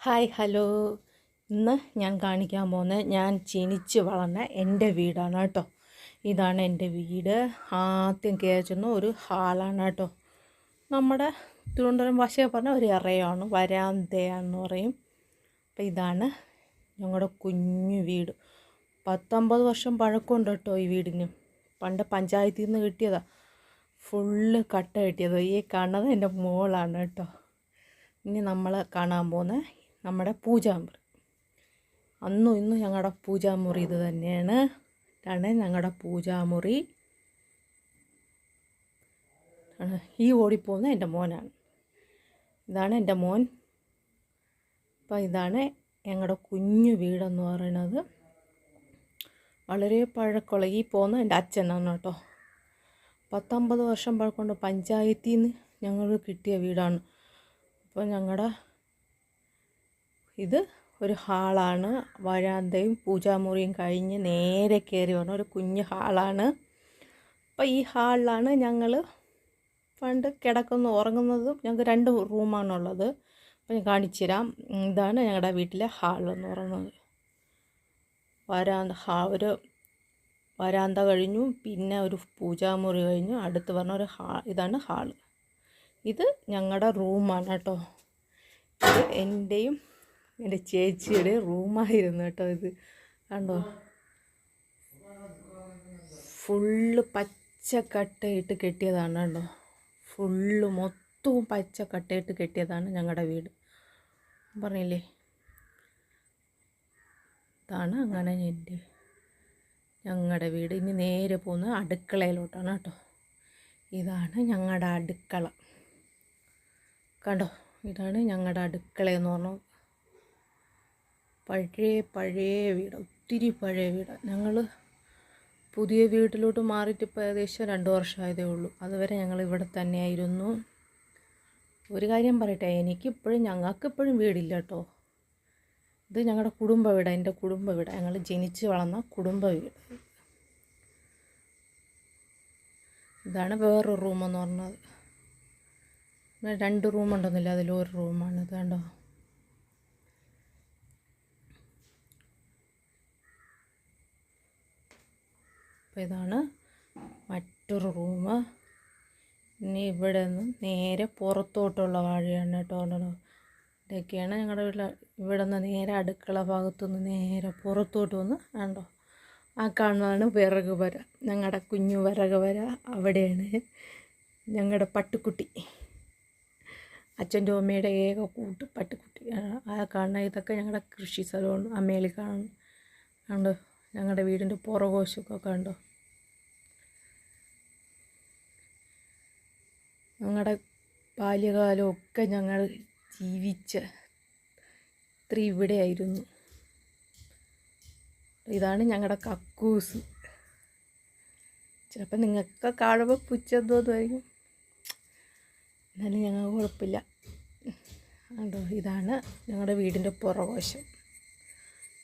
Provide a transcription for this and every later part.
Hi hello. ഇന്ന് ഞാൻ കാണിക്കാൻ പോകുന്നത് ഞാൻ ജനിച്ച് വളർന്ന എൻ്റെ വീടാണ് കേട്ടോ. ഇതാണ് എൻ്റെ വീട്. ആദ്യം കയറുന്ന ഒരു ഹാളാണ് കേട്ടോ. നമ്മുടെ തിരുവനന്തപുരം ഭാഷയിൽ പറഞ്ഞാൽ ഒരു ഇറയാണ്, വരാന്തയാന്ന് പറയും. അപ്പോൾ ഇതാണ് ഞങ്ങളുടെ കുഞ്ഞു വീട്. 19 വർഷം പഴക്കമുണ്ട് കേട്ടോ ഈ വീടിന്. പണ്ട് പഞ്ചായത്തിൽ നിന്ന് കിട്ടിയതാണ്. ഫുള്ള് കട്ട കിട്ടിയത്. ഈ കാണുന്നത് എൻ്റെ മോളാണ് കേട്ടോ. ഇനി നമ്മൾ കാണാൻ പോകുന്ന നമ്മുടെ പൂജാമുറി. അന്നും ഇന്നും ഞങ്ങളുടെ പൂജാമുറി ഇത് തന്നെയാണ്. ഇതാണ് ഞങ്ങളുടെ പൂജാമുറി. ഈ ഓടിപ്പോകുന്ന എൻ്റെ മോനാണ്. ഇതാണ് എൻ്റെ മോൻ. അപ്പം ഇതാണ് ഞങ്ങളുടെ കുഞ്ഞു വീടെന്ന് പറയുന്നത്. വളരെ പഴക്കമുള്ള ഈ പോകുന്ന എൻ്റെ അച്ഛനാണ് കേട്ടോ. 19 വർഷം പഴക്കമുണ്ട്. പഞ്ചായത്തിൽ നിന്ന് ഞങ്ങൾക്ക് കിട്ടിയ വീടാണ്. അപ്പോൾ ഞങ്ങളുടെ ഇത് ഒരു ഹാളാണ്. വരാന്തയും പൂജാമുറിയും കഴിഞ്ഞ് നേരെ കയറി വന്ന ഒരു കുഞ്ഞ് ഹാളാണ്. അപ്പോൾ ഈ ഹാളിലാണ് ഞങ്ങൾ പണ്ട് ഉറങ്ങുന്നതും. ഞങ്ങൾക്ക് 2 റൂമാണുള്ളത്. അപ്പോൾ ഞാൻ കാണിച്ചു തരാം. ഇതാണ് ഞങ്ങളുടെ വീട്ടിലെ ഹാളെന്ന് പറയുന്നത്. ഒരു വരാന്ത കഴിഞ്ഞു, പിന്നെ ഒരു പൂജാമുറി കഴിഞ്ഞു, അടുത്ത് പറഞ്ഞ ഒരു ഇതാണ് ഹാള്. ഇത് ഞങ്ങളുടെ റൂമാണ് കേട്ടോ. ഇത് എൻ്റെയും എൻ്റെ ചേച്ചിയുടെ റൂമായിരുന്നു കേട്ടോ. ഇത് കണ്ടോ, ഫുള്ള് പച്ചക്കട്ടയിട്ട് കെട്ടിയതാണ് കേട്ടോ. ഫുള്ള് മൊത്തവും പച്ചക്കട്ടയിട്ട് കെട്ടിയതാണ് ഞങ്ങളുടെ വീട്. പറഞ്ഞില്ലേ, ഇതാണ് അങ്ങനെ ഞങ്ങളുടെ വീട്. ഇനി നേരെ പോകുന്നത് അടുക്കളയിലോട്ടാണ് കേട്ടോ. ഇതാണ് ഞങ്ങളുടെ അടുക്കള. കണ്ടോ, ഇതാണ് ഞങ്ങളുടെ അടുക്കളയെന്ന് പറഞ്ഞാൽ. പഴയ വീട്, ഒത്തിരി പഴയ വീട്. ഞങ്ങൾ പുതിയ വീട്ടിലോട്ട് മാറിയിട്ട് ഇപ്പോൾ ഏകദേശം 2 വർഷമായതേ ഉള്ളൂ. അതുവരെ ഞങ്ങൾ ഇവിടെ തന്നെയായിരുന്നു. ഒരു കാര്യം പറയട്ടെ, ഞങ്ങൾക്കിപ്പോഴും വീടില്ല കേട്ടോ. ഇത് ഞങ്ങളുടെ കുടുംബ വീടാണ്, എൻ്റെ കുടുംബ വീടാണ്. ഞങ്ങൾ ജനിച്ച് വളർന്ന കുടുംബ വീട്. ഇതാണ് വേറൊരു റൂമെന്ന് പറഞ്ഞത്. 2 റൂമുണ്ടെന്നില്ല, അതിലൊരു റൂമാണ്. ഇത് കണ്ടോ. അപ്പോൾ ഇതാണ് മറ്റൊരു റൂം. ഇനി ഇവിടെ നിന്ന് നേരെ പുറത്തോട്ടുള്ള വഴിയാണ് കേട്ടോ. ഇതൊക്കെയാണ് ഞങ്ങളുടെ വീട്ടിൽ. ഇവിടെ നിന്ന് നേരെ അടുക്കള ഭാഗത്തുനിന്ന് നേരെ പുറത്തോട്ട് വന്ന് കണ്ടോ, ആ കാണുന്നതാണ് വിറക് വര. ഞങ്ങളുടെ കുഞ്ഞു വിറക് വര. അവിടെയാണ് ഞങ്ങളുടെ പട്ടുക്കുട്ടി, അച്ഛൻ്റെ അമ്മയുടെ ഏക കൂട്ട് പട്ടുക്കുട്ടി. ആ കാണുന്ന ഇതൊക്കെ ഞങ്ങളുടെ കൃഷി സ്ഥലമാണ്. അമ്മയിൽ കണ്ടോ, ഞങ്ങളുടെ വീടിൻ്റെ പുറകോശമൊക്കെ കണ്ടോ. ഞങ്ങളുടെ ബാല്യകാലമൊക്കെ ഞങ്ങൾ ജീവിച്ച ഇവിടെയായിരുന്നു. ഇതാണ് ഞങ്ങളുടെ കക്കൂസ്. ചിലപ്പോൾ നിങ്ങൾക്ക് കാണുമ്പോൾ പുച്ഛന്തോന്നുമായിരിക്കും, എന്നാലും ഞങ്ങൾക്ക് കുഴപ്പമില്ല. കണ്ടോ, ഇതാണ് ഞങ്ങളുടെ വീടിൻ്റെ പുറകോശം.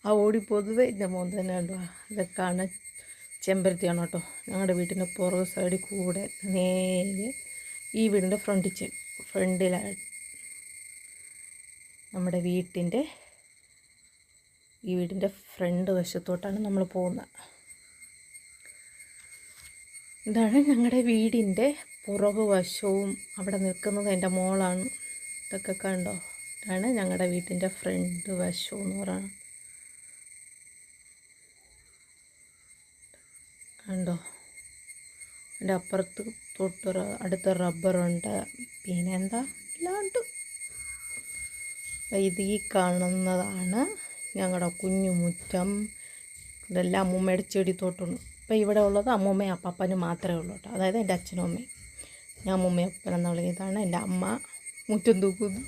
ആ ഓടിപ്പോകുന്നത് എൻ്റെ മോൻ തന്നെ. കണ്ടോ, ഇതൊക്കെയാണ് ചെമ്പരത്തിയാണ് കേട്ടോ. ഞങ്ങളുടെ വീട്ടിൻ്റെ പുറകു സൈഡിൽ കൂടെ നേരെ ഈ വീടിൻ്റെ ഫ്രണ്ടിലായി നമ്മുടെ ഈ വീടിൻ്റെ ഫ്രണ്ട് വശത്തോട്ടാണ് നമ്മൾ പോകുന്നത്. ഇതാണ് ഞങ്ങളുടെ വീടിൻ്റെ പുറകു വശവും. അവിടെ നിൽക്കുന്നത് എൻ്റെ മോളാണ്. ഇതൊക്കെ കണ്ടോ, ഇതാണ് ഞങ്ങളുടെ വീട്ടിൻ്റെ ഫ്രണ്ട് വശം എന്ന് പറയുന്നത്. കണ്ടോ, എൻ്റെ അപ്പുറത്ത് അടുത്ത റബ്ബറുണ്ട്. പിന്നെ എന്താ ഇല്ലാണ്ട്. ഇത് ഈ കാണുന്നതാണ് ഞങ്ങളുടെ കുഞ്ഞു മുറ്റം. ഇതെല്ലാം അമ്മൂമ്മയുടെ ചെടിത്തോട്ടുണ്ട്. ഇപ്പോൾ ഇവിടെ ഉള്ളത് അമ്മൂമ്മയും അപ്പനും മാത്രമേ ഉള്ളൂ കേട്ടോ. അതായത് എൻ്റെ അച്ഛനും അമ്മയും. ഞാൻ അമ്മൂമ്മയും അപ്പനെന്ന് വിളിക്കുന്നത്. ഇതാണ് എൻ്റെ അമ്മ മുറ്റം തൂക്കുന്നു.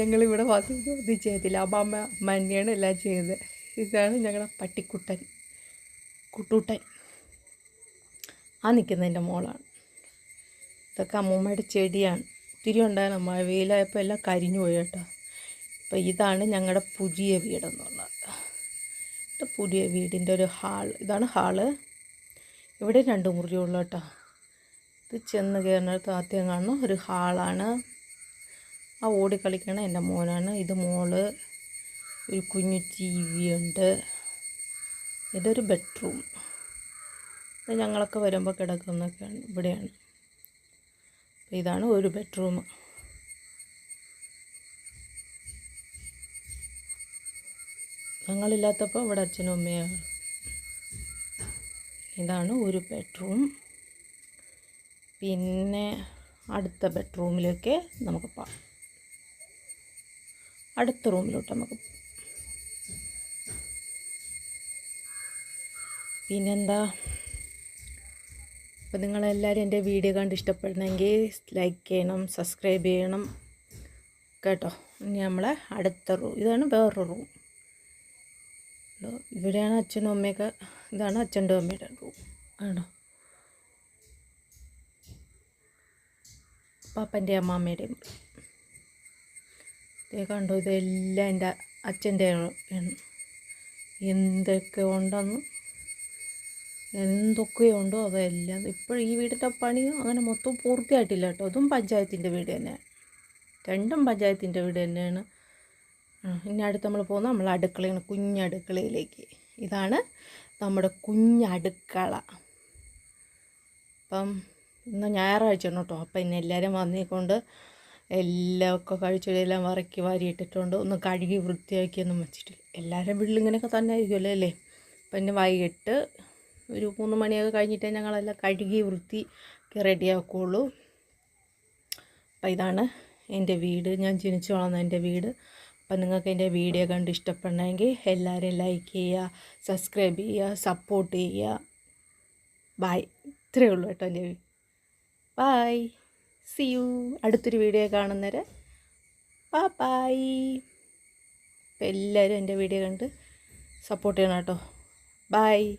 ഞങ്ങളിവിടെ വന്ന് ചെയ്തില്ല, അമ്മ തന്നെയാണ് എല്ലാം ചെയ്തത്. ഇതാണ് ഞങ്ങളുടെ പട്ടിക്കുട്ടൻ, കുട്ടൂട്ടൻ. ആ നിൽക്കുന്നത് എൻ്റെ മോളാണ്. ഇതൊക്കെ അമ്മൂമ്മയുടെ ചെടിയാണ്. ഒത്തിരി ഉണ്ടായിരുന്നു. മഴ വെയിലായപ്പോൾ എല്ലാം കരിഞ്ഞു പോയി കേട്ടോ. അപ്പോൾ ഇതാണ് ഞങ്ങളുടെ പുതിയ വീടെന്ന് പറഞ്ഞത്. ഇത് പുതിയ വീടിൻ്റെ ഒരു ഇതാണ് ഹാള്. ഇവിടെ 2 മുറിയുള്ളൂ കേട്ടോ. ഇത് ചെന്ന് കയറുന്നിടത്ത് ആദ്യം കാണുന്ന ഒരു ഹാളാണ്. ആ ഓടിക്കളിക്കണ എൻ്റെ മോനാണ്. ഇത് മോള്. ഒരു കുഞ്ഞു TV ഉണ്ട്. ഇതൊരു ബെഡ്റൂം. ഇത് ഞങ്ങളൊക്കെ വരുമ്പോൾ കിടക്കുന്നൊക്കെയാണ് ഇവിടെയാണ്. ഇതാണ് ഒരു ബെഡ്റൂം. ഞങ്ങളില്ലാത്തപ്പോൾ ഇവിടെ അച്ഛനും അമ്മയാണ്. ഇതാണ് ഒരു ബെഡ്റൂം. പിന്നെ അടുത്ത ബെഡ്റൂമിലേക്ക് നമുക്ക് പോകാം. അടുത്ത റൂമിലോട്ട് നമുക്ക് പിന്നെന്താ. അപ്പോൾ നിങ്ങളെല്ലാവരും എൻ്റെ വീഡിയോ കണ്ട് ഇഷ്ടപ്പെടണമെങ്കിൽ ലൈക്ക് ചെയ്യണം, സബ്സ്ക്രൈബ് ചെയ്യണം കേട്ടോ. ഇനി നമ്മളെ അടുത്ത റൂം. ഇതാണ് വേറൊരു റൂം. ഇവിടെയാണ് അച്ഛനും അമ്മയൊക്കെ. ഇതാണ് അച്ഛൻ്റെ അമ്മയുടെ റൂം ആണോ. പാപ്പൻ്റെ അമ്മാമ്മയുടെയും ഇതേ കണ്ടോ. ഇതെല്ലാം എൻ്റെ അച്ഛൻ്റെ ആണ്. എന്തൊക്കെയുണ്ടോ അതെല്ലാം. ഇപ്പോൾ ഈ വീടിൻ്റെ പണിയും അങ്ങനെ മൊത്തം പൂർത്തിയായിട്ടില്ല കേട്ടോ. അതും പഞ്ചായത്തിൻ്റെ വീട് തന്നെയാണ്. രണ്ടും പഞ്ചായത്തിൻ്റെ വീട് തന്നെയാണ്. ഇനി അടുത്ത് നമ്മൾ പോകുന്നത് നമ്മൾ അടുക്കളയാണ്, കുഞ്ഞടുക്കളയിലേക്ക്. ഇതാണ് നമ്മുടെ കുഞ്ഞടുക്കള. അപ്പം ഇന്ന് ഞായറാഴ്ചയാണ് കേട്ടോ. അപ്പം ഇന്ന് എല്ലാവരും വന്നിക്കൊണ്ട് എല്ലാം ഒക്കെ കഴിച്ചെല്ലാം വറക്കി വാരിയിട്ടിട്ടുണ്ട്. ഒന്ന് കഴുകി വൃത്തിയാക്കിയൊന്നും വെച്ചിട്ടില്ല. എല്ലാവരും വീട്ടിലിങ്ങനെയൊക്കെ തന്നെ ആയിരിക്കുമല്ലോ അല്ലേ. അപ്പം ഇന്ന് വൈകിട്ട് ഒരു 3 മണിയൊക്കെ കഴിഞ്ഞിട്ടേ ഞങ്ങളെല്ലാം കഴുകി വൃത്തിക്ക് റെഡിയാക്കുകയുള്ളൂ. അപ്പം ഇതാണ് എൻ്റെ വീട്. ഞാൻ ജനിച്ചു വളർന്ന എൻ്റെ വീട്. അപ്പം നിങ്ങൾക്ക് എൻ്റെ വീഡിയോ കണ്ട് ഇഷ്ടപ്പെടണമെങ്കിൽ എല്ലാവരും ലൈക്ക് ചെയ്യുക, സബ്സ്ക്രൈബ് ചെയ്യുക, സപ്പോർട്ട് ചെയ്യുക. ബായ്. ഇത്രയേ ഉള്ളൂ കേട്ടോ എൻ്റെ. ബായ്. See you. അടുത്തൊരു വീഡിയോ കാണുന്നവരെ ബായ്. അപ്പം എല്ലാവരും എൻ്റെ വീഡിയോ കണ്ട് സപ്പോർട്ട് ചെയ്യണം കേട്ടോ. ബായ്.